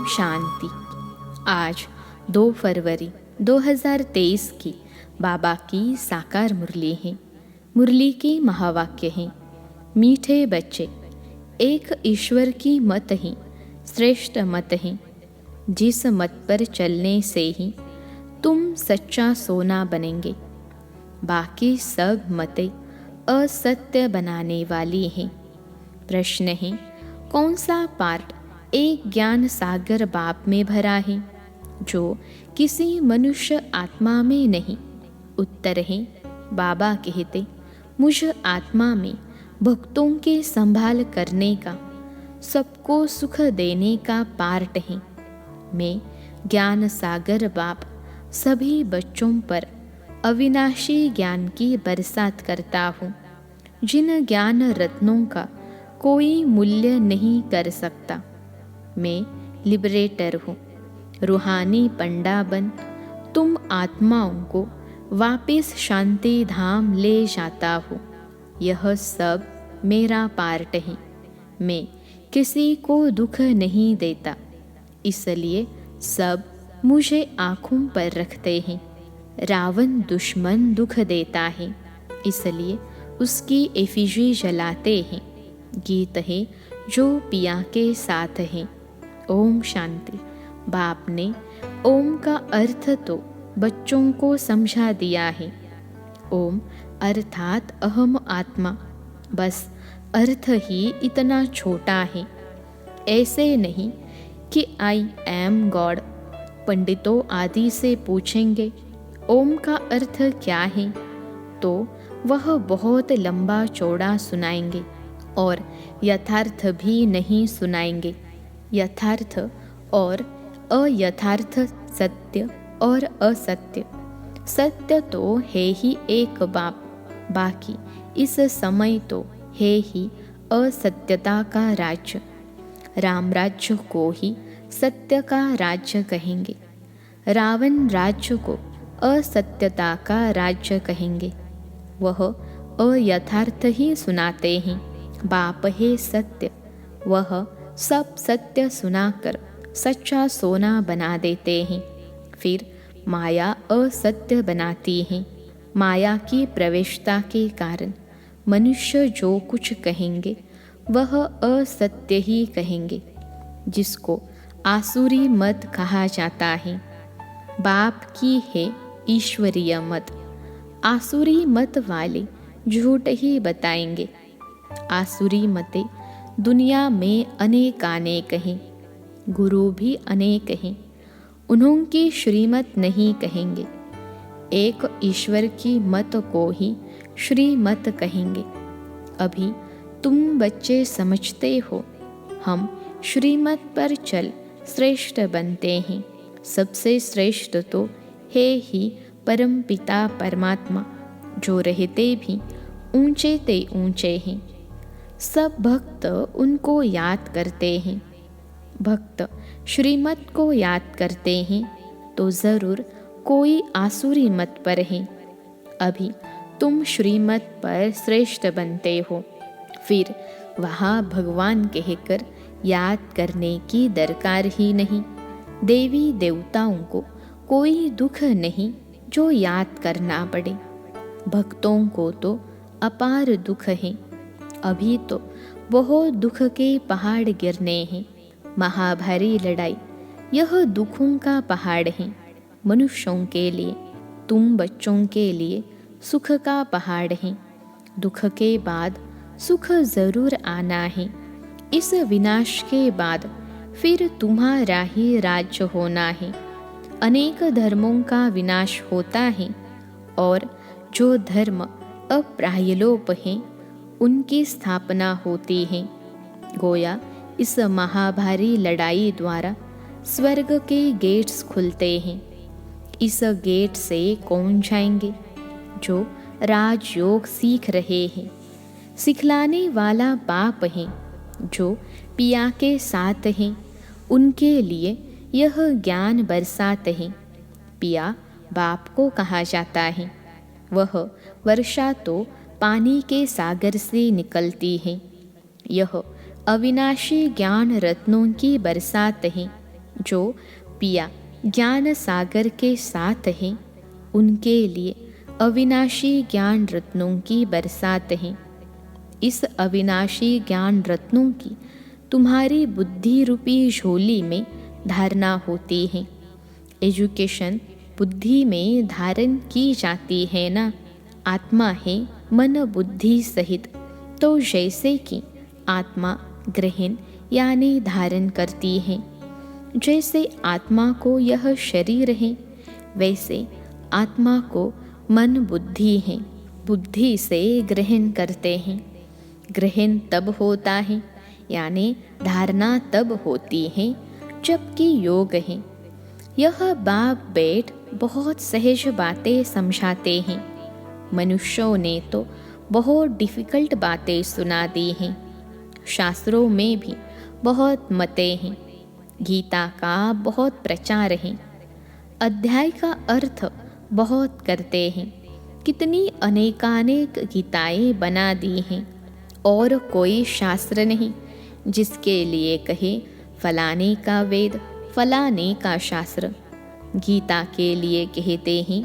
शांति। आज 2 फरवरी 2023 की बाबा की साकार मुरली है। मुरली के महावाक्य हैं, मीठे बच्चे, एक ईश्वर की मत ही श्रेष्ठ मत है। जिस मत पर चलने से ही तुम सच्चा सोना बनेंगे। बाकी सब मतें असत्य बनाने वाली हैं। प्रश्न है, कौन सा पार्ट एक ज्ञान सागर बाप में भरा है जो किसी मनुष्य आत्मा में नहीं? उत्तर है, बाबा कहते, मुझ आत्मा में भक्तों के संभाल करने का, सबको सुख देने का पार्ट है। मैं ज्ञान सागर बाप सभी बच्चों पर अविनाशी ज्ञान की बरसात करता हूँ, जिन ज्ञान रत्नों का कोई मूल्य नहीं कर सकता। मैं लिबरेटर हूँ, रूहानी पंडा बन तुम आत्माओं को वापस शांति धाम ले जाता हूँ। यह सब मेरा पार्ट है। मैं किसी को दुख नहीं देता, इसलिए सब मुझे आँखों पर रखते हैं। रावण दुश्मन दुख देता है, इसलिए उसकी एफिजी जलाते हैं। गीत है जो पिया के साथ है। ओम शांति। बाप ने ओम का अर्थ तो बच्चों को समझा दिया है। ओम अर्थात अहम आत्मा, बस अर्थ ही इतना छोटा है। ऐसे नहीं कि आई एम गॉड। पंडितों आदि से पूछेंगे ओम का अर्थ क्या है, तो वह बहुत लंबा चौड़ा सुनाएंगे और यथार्थ भी नहीं सुनाएंगे। यथार्थ और अयथार्थ, सत्य और असत्य। सत्य तो है ही एक बाप, बाकी इस समय तो है ही असत्यता का राज्य। राम राज्य को ही सत्य का राज्य कहेंगे, रावण राज्य को असत्यता का राज्य कहेंगे। वह अयथार्थ ही सुनाते हैं। बाप है सत्य, वह सब सत्य सुनाकर सच्चा सोना बना देते हैं। फिर माया असत्य बनाती है। माया की प्रवेशता के कारण मनुष्य जो कुछ कहेंगे वह असत्य ही कहेंगे, जिसको आसुरी मत कहा जाता है। बाप की है ईश्वरीय मत, आसुरी मत वाले झूठ ही बताएंगे। आसुरी मतें दुनिया में अनेकानेक हैं, गुरु भी अनेक हैं, उन्होंने श्रीमत नहीं कहेंगे। एक ईश्वर की मत को ही श्रीमत कहेंगे। अभी तुम बच्चे समझते हो, हम श्रीमत पर चल श्रेष्ठ बनते हैं। सबसे श्रेष्ठ तो है ही परम पिता परमात्मा, जो रहते भी ऊंचे ते ऊंचे हैं। सब भक्त उनको याद करते हैं। भक्त श्रीमत को याद करते हैं तो ज़रूर कोई आसुरी मत पर है। अभी तुम श्रीमत पर श्रेष्ठ बनते हो, फिर वहाँ भगवान कहकर याद करने की दरकार ही नहीं। देवी देवताओं को कोई दुख नहीं जो याद करना पड़े। भक्तों को तो अपार दुख है। अभी तो बहुत दुख के पहाड़ गिरने हैं। महाभारी लड़ाई यह दुखों का पहाड़ है। मनुष्यों के लिए, तुम बच्चों के लिए सुख का पहाड़ है। दुख के बाद सुख जरूर आना है। इस विनाश के बाद फिर तुम्हारा ही राज्य होना है। अनेक धर्मों का विनाश होता है और जो धर्म अप्रायलोप हैं उनकी स्थापना होती है। गोया इस महाभारी लड़ाई द्वारा स्वर्ग के गेट्स खुलते हैं। इस गेट से कौन जाएंगे? जो राजयोग सीख रहे हैं। सिखलाने वाला बाप है, जो पिया के साथ हैं, उनके लिए यह ज्ञान बरसात है। पिया बाप को कहा जाता है। वह वर्षा तो पानी के सागर से निकलती है। यह अविनाशी ज्ञान रत्नों की बरसात है। जो पिया ज्ञान सागर के साथ हैं, उनके लिए अविनाशी ज्ञान रत्नों की बरसात है। इस अविनाशी ज्ञान रत्नों की तुम्हारी बुद्धि रूपी झोली में धारणा होती है। एजुकेशन बुद्धि में धारण की जाती है ना। आत्मा है मन बुद्धि सहित, तो जैसे कि आत्मा ग्रहण यानी धारण करती है, जैसे आत्मा को यह शरीर है, वैसे आत्मा को मन बुद्धि है, बुद्धि से ग्रहण करते हैं। ग्रहण तब होता है यानी धारणा तब होती है जबकि योग है। यह बाप बेट बहुत सहज बातें समझाते हैं। मनुष्यों ने तो बहुत डिफ़िकल्ट बातें सुना दी हैं। शास्त्रों में भी बहुत मतें हैं। गीता का बहुत प्रचार है। अध्याय का अर्थ बहुत करते हैं। कितनी अनेकानेक गीताएं बना दी हैं, और कोई शास्त्र नहीं जिसके लिए कहे फलाने का वेद, फलाने का शास्त्र। गीता के लिए कहते हैं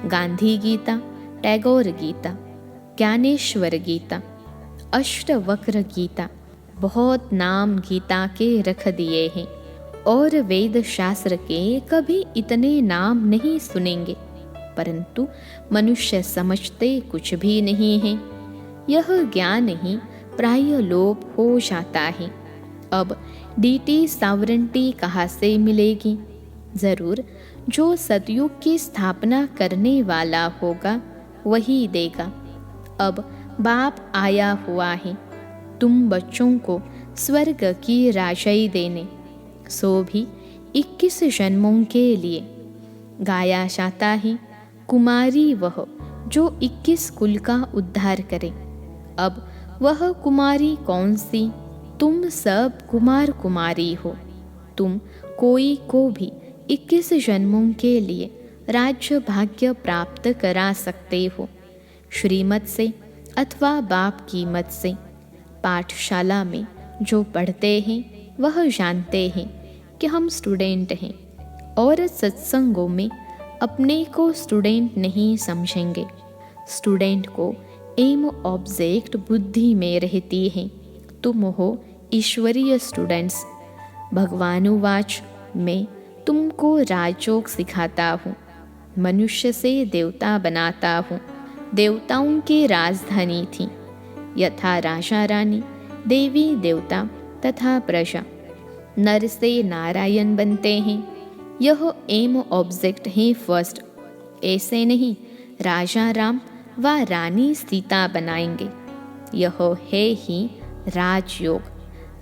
गांधी गीता, टैगोर गीता, ज्ञानेश्वर गीता, अष्टवक्र गीता। बहुत नाम गीता के रख दिए हैं, और वेद शास्त्र के कभी इतने नाम नहीं सुनेंगे, परंतु मनुष्य समझते कुछ भी नहीं है। यह ज्ञान ही प्राय लोप हो जाता है। अब डीटी सॉवरेंटी कहाँ से मिलेगी? ज़रूर जो सतयुग की स्थापना करने वाला होगा वही देगा। अब बाप आया हुआ है तुम बच्चों को स्वर्ग की राजाई देने, सो भी 21 जन्मों के लिए। गाया जाता है कुमारी वह जो 21 कुल का उद्धार करे। अब वह कुमारी कौन सी? तुम सब कुमार कुमारी हो। तुम कोई को भी 21 जन्मों के लिए राज्य भाग्य प्राप्त करा सकते हो, श्रीमत से अथवा बाप की मत से। पाठशाला में जो पढ़ते हैं वह जानते हैं कि हम स्टूडेंट हैं, और सत्संगों में अपने को स्टूडेंट नहीं समझेंगे। स्टूडेंट को एम ऑब्जेक्ट बुद्धि में रहती है। तुम हो ईश्वरीय स्टूडेंट्स। भगवानुवाच मैं तुमको राजयोग सिखाता हूँ, मनुष्य से देवता बनाता हूँ। देवताओं की राजधानी थी, यथा राजा रानी, देवी देवता तथा प्रजा। नर से नारायण बनते हैं, यह एम ऑब्जेक्ट है फर्स्ट। ऐसे नहीं राजा राम व रानी सीता बनाएंगे। यह है ही राजयोग,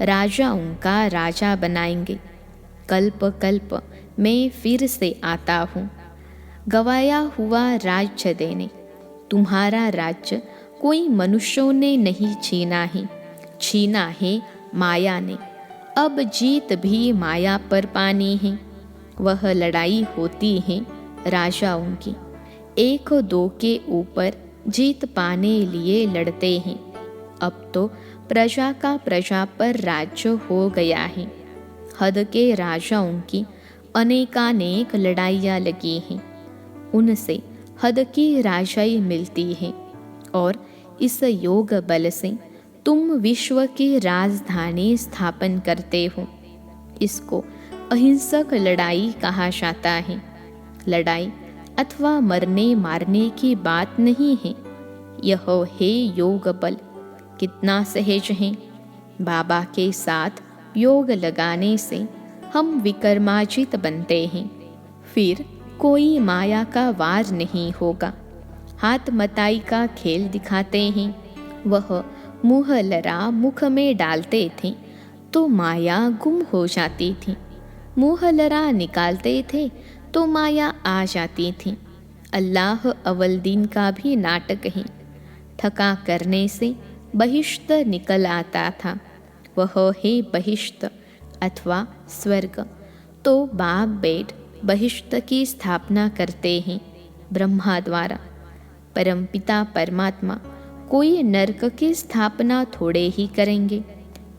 राजाओं का राजा बनाएंगे। कल्प कल्प मैं फिर से आता हूँ, गवाया हुआ राज्य देने। तुम्हारा राज्य कोई मनुष्यों ने नहीं छीना है, छीना है माया ने। अब जीत भी माया पर पानी है। वह लड़ाई होती है राजाओं की, एक दो के ऊपर जीत पाने लिए लड़ते हैं। अब तो प्रजा का प्रजा पर राज्य हो गया है। हद के राजाओं की अनेकानेक लड़ाइयाँ लगी हैं, उनसे हद की राजाई मिलती है। और इस योग बल से तुम विश्व की राजधानी स्थापन करते हो। इसको अहिंसक लड़ाई कहा जाता है। लड़ाई अथवा मरने मारने की बात नहीं है, यह है योग बल। कितना सहज है। बाबा के साथ योग लगाने से हम विक्रमाजित बनते हैं। फिर कोई माया का वार नहीं होगा। हाथ मताई का खेल दिखाते हैं। वह मुँह लरा मुख में डालते थे तो माया गुम हो जाती थी। मुँह लरा निकालते थे तो माया आ जाती थी। अल्लाह अव्वल दिन का भी नाटक है। ठका करने से बहिष्त निकल आता था, वह है बहिष्त अथवा स्वर्ग। तो बाप बेट बहिष्त की स्थापना करते हैं ब्रह्मा द्वारा। परमपिता परमात्मा कोई नरक की स्थापना थोड़े ही करेंगे।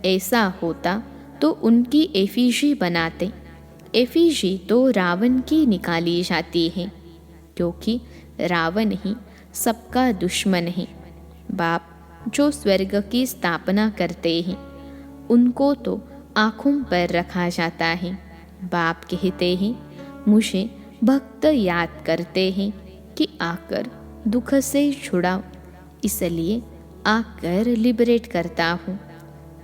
ऐसा होता तो उनकी एफिजी बनाते, एफिजी तो रावण की निकाली जाती है, क्योंकि रावण ही सबका दुश्मन है। बाप जो स्वर्ग की स्थापना करते हैं, उनको तो आँखों पर रखा जाता है। बाप कहते हैं, मुझे भक्त याद करते हैं कि आकर दुख से छुड़ाओ, इसलिए आकर लिबरेट करता हूँ।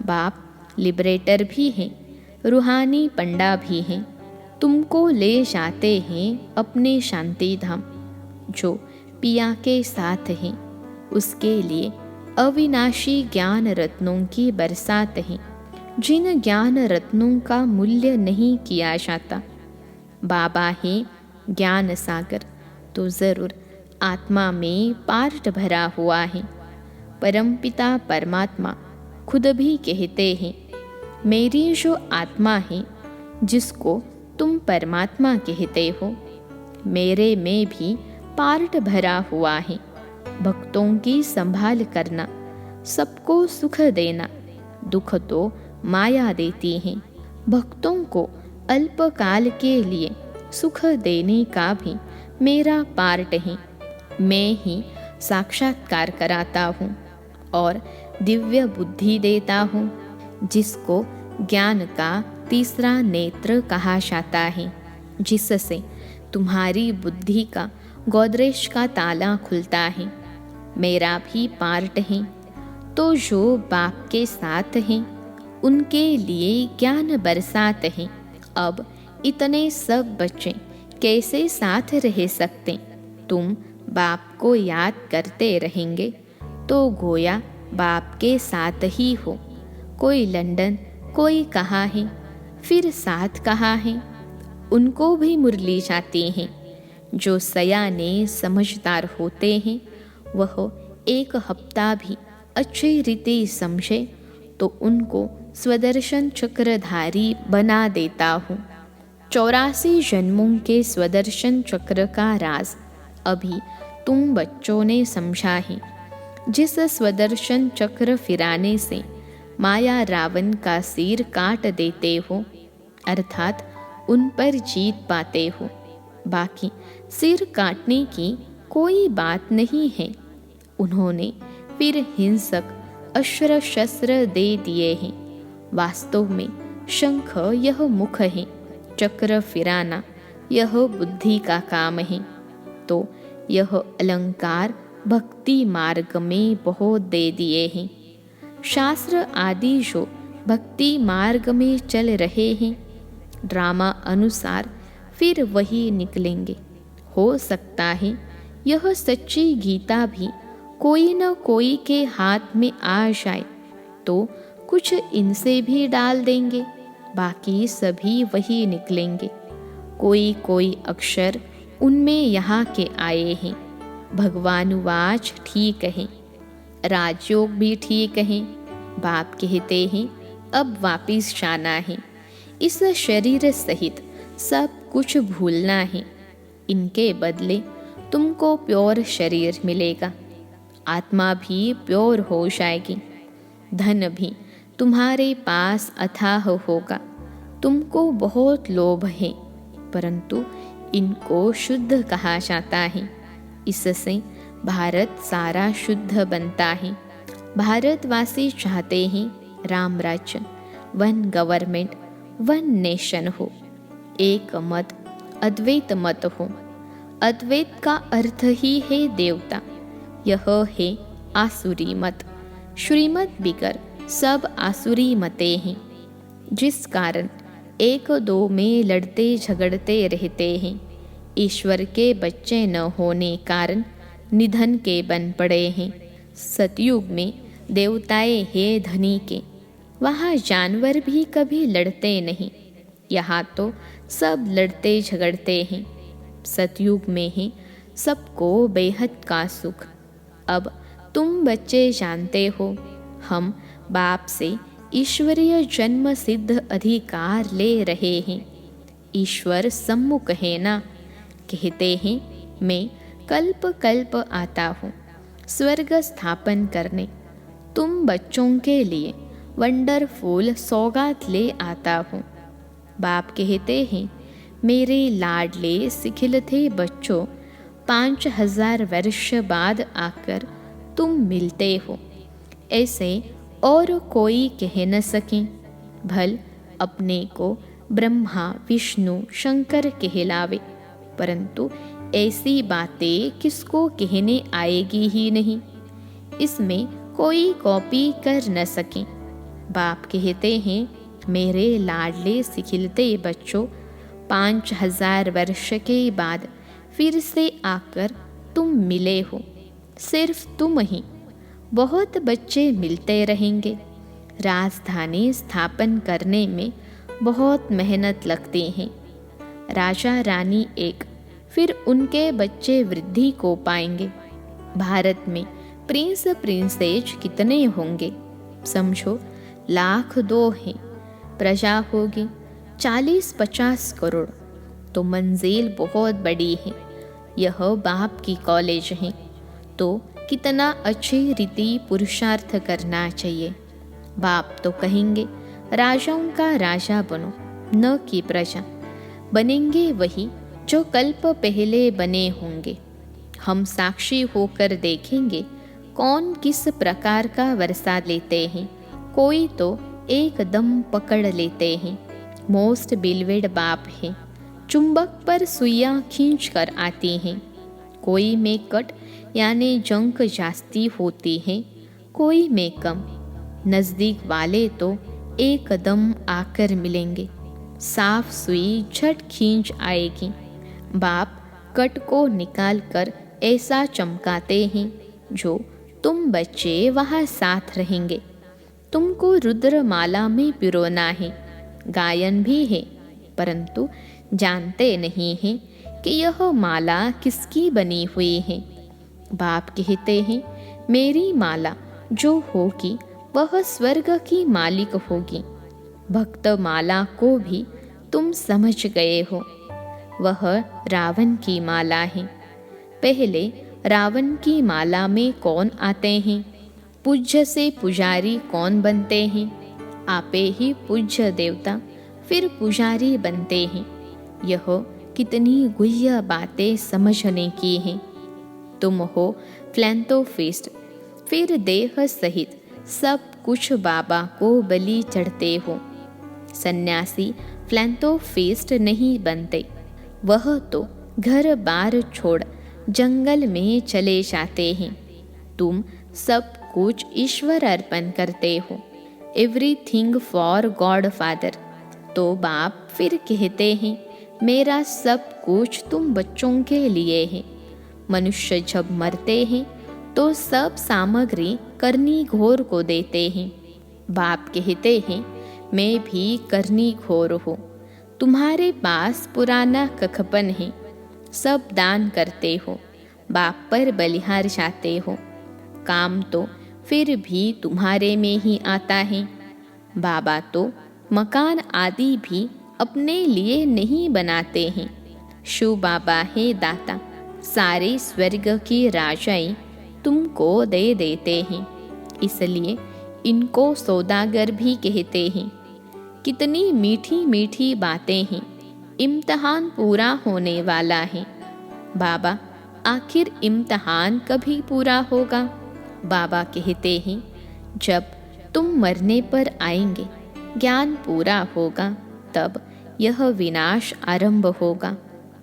बाप लिबरेटर भी हैं, रूहानी पंडा भी हैं। तुमको ले जाते हैं अपने शांति धाम। जो पिया के साथ हैं, उसके लिए अविनाशी ज्ञान रत्नों की बरसात है, जिन ज्ञान रत्नों का मूल्य नहीं किया जाता। बाबा है ज्ञान सागर, तो ज़रूर आत्मा में पार्ट भरा हुआ है। परमपिता परमात्मा खुद भी कहते हैं, मेरी जो आत्मा है, जिसको तुम परमात्मा कहते हो, मेरे में भी पार्ट भरा हुआ है। भक्तों की संभाल करना, सबको सुख देना। दुख तो माया देती है। भक्तों को अल्पकाल के लिए सुख देने का भी मेरा पार्ट है। मैं ही साक्षात्कार कराता हूँ और दिव्य बुद्धि देता हूँ, जिसको ज्ञान का तीसरा नेत्र कहा जाता है, जिससे तुम्हारी बुद्धि का गोदरेज का ताला खुलता है। मेरा भी पार्ट है। तो जो बाप के साथ हैं, उनके लिए ज्ञान बरसात है। अब इतने सब बच्चे कैसे साथ रह सकते? तुम बाप को याद करते रहेंगे तो गोया बाप के साथ ही हो। कोई लंदन, कोई कहाँ है, फिर साथ कहाँ है। उनको भी मुरली जाती हैं। जो सयाने समझदार होते हैं, वह एक हफ्ता भी अच्छी रीति समझे तो उनको स्वदर्शन चक्रधारी बना देता हूँ। 84 जन्मों के स्वदर्शन चक्र का राज अभी तुम बच्चों ने समझा है। जिस स्वदर्शन चक्र फिराने से माया रावण का सिर काट देते हो, अर्थात उन पर जीत पाते हो। बाकी सिर काटने की कोई बात नहीं है। उन्होंने फिर हिंसक अस्त्र शस्त्र दे दिए हैं। वास्तव में शंख यह मुख है, चक्र फिराना यह बुद्धि का काम है। तो यह अलंकार भक्ति मार्ग में बहुत दे दिए हैं। शास्त्र आदि जो भक्ति मार्ग में चल रहे हैं, ड्रामा अनुसार फिर वही निकलेंगे। हो सकता है यह सच्ची गीता भी कोई न कोई के हाथ में आ जाए तो कुछ इनसे भी डाल देंगे, बाकी सभी वही निकलेंगे। कोई कोई अक्षर उनमें यहाँ के आए हैं। भगवानुवाच ठीक है, राजयोग भी ठीक है। बाप कहते हैं अब वापिस जाना है। इस शरीर सहित सब कुछ भूलना है। इनके बदले तुमको प्योर शरीर मिलेगा। आत्मा भी प्योर हो जाएगी। धन भी तुम्हारे पास अथाह होगा। तुमको बहुत लोभ है, परंतु इनको शुद्ध कहा जाता है। इससे भारत सारा शुद्ध बनता है। भारतवासी चाहते हैं राम राज्य, वन गवर्नमेंट, वन नेशन हो, एक मत, अद्वैत मत हो। अद्वैत का अर्थ ही है देवता। यह है आसुरी मत। श्रीमत बिगर सब आसुरी मते हैं, जिस कारण एक दो में लड़ते झगड़ते रहते हैं। ईश्वर के बच्चे न होने कारण निधन के बन पड़े हैं। सतयुग में देवताए हैं धनी के, वहाँ जानवर भी कभी लड़ते नहीं। यहाँ तो सब लड़ते झगड़ते हैं। सतयुग में ही सबको बेहद का सुख। अब तुम बच्चे जानते हो, हम बाप से ईश्वरीय जन्म सिद्ध अधिकार ले रहे हैं। ईश्वर सम्मुख है ना, कहते हैं मैं कल्प कल्प आता हूँ स्वर्ग स्थापन करने। तुम बच्चों के लिए वंडरफुल सौगात ले आता हूँ। बाप कहते हैं, मेरे लाडले सिखिलते बच्चों, 5000 वर्ष बाद आकर तुम मिलते हो। ऐसे और कोई कह न सके। भल अपने को ब्रह्मा विष्णु शंकर कहलावे, परंतु ऐसी बातें किसको कहने आएगी ही नहीं। इसमें कोई कॉपी कर न सके। बाप कहते हैं, मेरे लाडले सिखिलते बच्चों, 5000 वर्ष के बाद फिर से आकर तुम मिले हो। सिर्फ तुम ही, बहुत बच्चे मिलते रहेंगे। राजधानी स्थापन करने में बहुत मेहनत लगती है। राजा रानी एक, फिर उनके बच्चे वृद्धि को पाएंगे। भारत में प्रिंस प्रिंसेस कितने होंगे? समझो 1,02,000 हैं। प्रजा होगी 40-50 करोड़। तो मंजिल बहुत बड़ी है। यह बाप की कॉलेज है, तो कितना अच्छी रीति पुरुषार्थ करना चाहिए। बाप तो कहेंगे, राजाओं का राजा बनो, न कि प्रजा। बनेंगे वही जो कल्प पहले बने होंगे। हम साक्षी होकर देखेंगे कौन किस प्रकार का वर्षा लेते हैं। कोई तो एकदम पकड़ लेते हैं। मोस्ट बिलवेड बाप है। चुंबक पर सुइयां खींच कर आती हैं। कोई में कट यानी जंक जास्ती होती है, कोई में कम। नज़दीक वाले तो एकदम आकर मिलेंगे। साफ सुई झट खींच आएगी। बाप कट को निकाल कर ऐसा चमकाते हैं जो तुम बच्चे वहाँ साथ रहेंगे। तुमको रुद्रमाला में पिरोना है। गायन भी है, परंतु जानते नहीं हैं कि यह माला किसकी बनी हुई है। बाप कहते हैं, मेरी माला जो होगी वह स्वर्ग की मालिक होगी। भक्त माला को भी तुम समझ गए हो। वह रावण की माला है। पहले रावण की माला में कौन आते हैं? पूज्य से पुजारी कौन बनते हैं? आपे ही पूज्य देवता फिर पुजारी बनते हैं। यह कितनी गुह्य बातें समझने की हैं। तुम हो फिलैंथ्रोपिस्ट, फिर देह सहित सब कुछ बाबा को बलि चढ़ते हो। सन्यासी फिलैंथ्रोपिस्ट नहीं बनते। वह तो घर बार छोड़ जंगल में चले जाते हैं। तुम सब कुछ ईश्वर अर्पण करते हो। Everything for God father. तो बाप फिर कहते हैं, मेरा सब कुछ तुम बच्चों के लिए है। मनुष्य जब मरते हैं तो सब सामग्री करनी घोर को देते हैं। बाप कहते हैं, मैं भी करनी घोर हूँ। तुम्हारे पास पुराना कखपन है, सब दान करते हो। बाप पर बलिहार जाते हो। काम तो फिर भी तुम्हारे में ही आता है। बाबा तो मकान आदि भी अपने लिए नहीं बनाते हैं। शिव बाबा है दाता। सारे स्वर्ग की राजाएं तुमको दे देते हैं। इसलिए इनको सौदागर भी कहते हैं। कितनी मीठी मीठी बातें हैं। इम्तहान पूरा होने वाला है। बाबा, आखिर इम्तहान कभी पूरा होगा? बाबा कहते हैं, जब तुम मरने पर आएंगे, ज्ञान पूरा होगा, तब यह विनाश आरंभ होगा।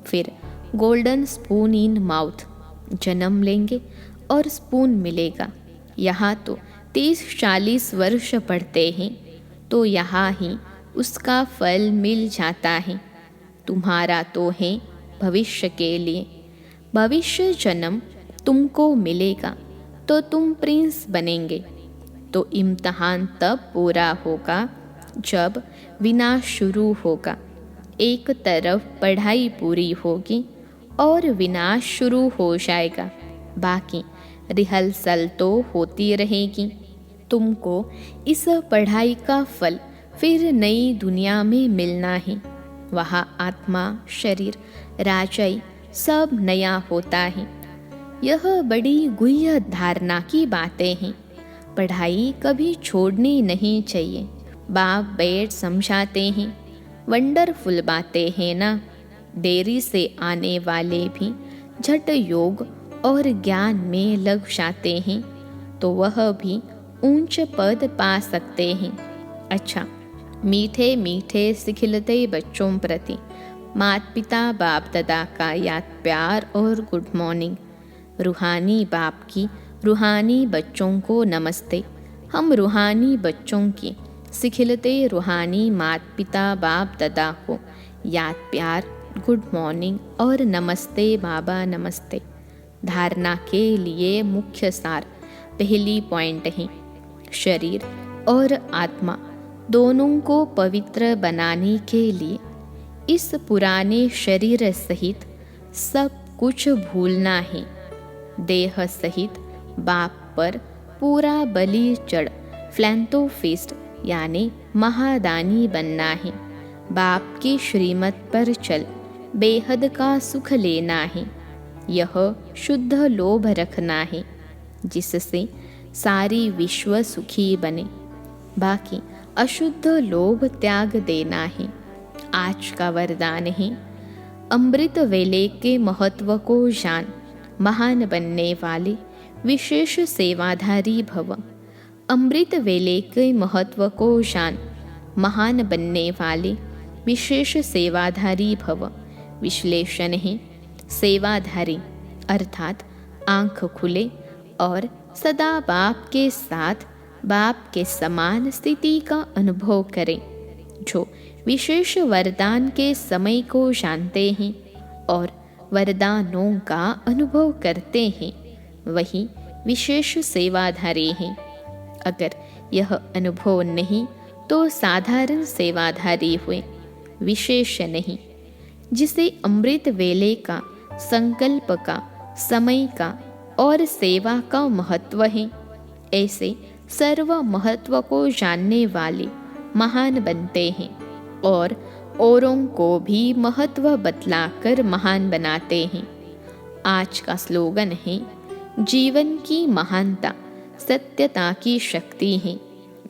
फिर गोल्डन स्पून इन माउथ, जन्म लेंगे और स्पून मिलेगा। यहाँ तो 30-40 वर्ष पढ़ते हैं, तो यहाँ ही उसका फल मिल जाता है। तुम्हारा तो है भविष्य के लिए। भविष्य जन्म तुमको मिलेगा तो तुम प्रिंस बनेंगे। तो इम्तहान तब पूरा होगा जब विनाश शुरू होगा। एक तरफ पढ़ाई पूरी होगी और विनाश शुरू हो जाएगा। बाकी रिहर्सल तो होती रहेगी। तुमको इस पढ़ाई का फल फिर नई दुनिया में मिलना है। वहाँ आत्मा, शरीर, राजाई सब नया होता है। यह बड़ी गुह्य धारणा की बातें हैं। पढ़ाई कभी छोड़नी नहीं चाहिए। बाप बैठ समझाते हैं। वंडरफुल बातें हैं ना। देरी से आने वाले भी झट योग और ज्ञान में लग जाते हैं, तो वह भी ऊंच पद पा सकते हैं। अच्छा, मीठे मीठे सिखिलते बच्चों प्रति माता पिता बाप दादा का याद प्यार और गुड मॉर्निंग। रूहानी बाप की रूहानी बच्चों को नमस्ते। हम रूहानी बच्चों की सिखिलते रूहानी माता पिता बाप दादा को याद प्यार, गुड मॉर्निंग और नमस्ते बाबा नमस्ते। धारणा के लिए मुख्य सार पहली पॉइंट है, शरीर और आत्मा दोनों को पवित्र बनाने के लिए इस पुराने शरीर सहित सब कुछ भूलना है। देह सहित बाप पर पूरा बलि चढ़ फ्लैंथोफिस्ट यानी महादानी बनना है। बाप की श्रीमत पर चल बेहद का सुख लेना है। यह शुद्ध लोभ रखना है जिससे सारी विश्व सुखी बने। बाकी अशुद्ध लोभ त्याग देना है। आज का वरदान है, अमृत वेले के महत्व को जान, महान बनने वाले विशेष सेवाधारी भव। अमृत वेले के महत्व को जान, महान बनने वाले विशेष सेवाधारी भव। विश्लेषण है, सेवाधारी अर्थात आंख खुले और सदा बाप के साथ बाप के समान स्थिति का अनुभव करें। जो विशेष वरदान के समय को जानते हैं और वरदानों का अनुभव करते हैं, वही विशेष सेवाधारी हैं। अगर यह अनुभव नहीं तो साधारण सेवाधारी हुए, विशेष नहीं। जिसे अमृत वेले का, संकल्प का, समय का और सेवा का महत्व है, ऐसे सर्व महत्व को जानने वाले महान बनते हैं और औरों को भी महत्व बतलाकर महान बनाते हैं। आज का स्लोगन है, जीवन की महानता सत्यता की शक्ति है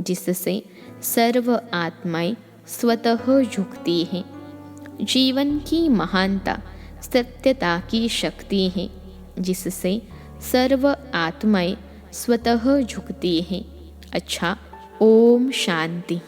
जिससे सर्व आत्माएं स्वतः झुकती हैं। जीवन की महानता सत्यता की शक्ति है जिससे सर्व आत्माएं स्वतः झुकती हैं। अच्छा, ओम शांति।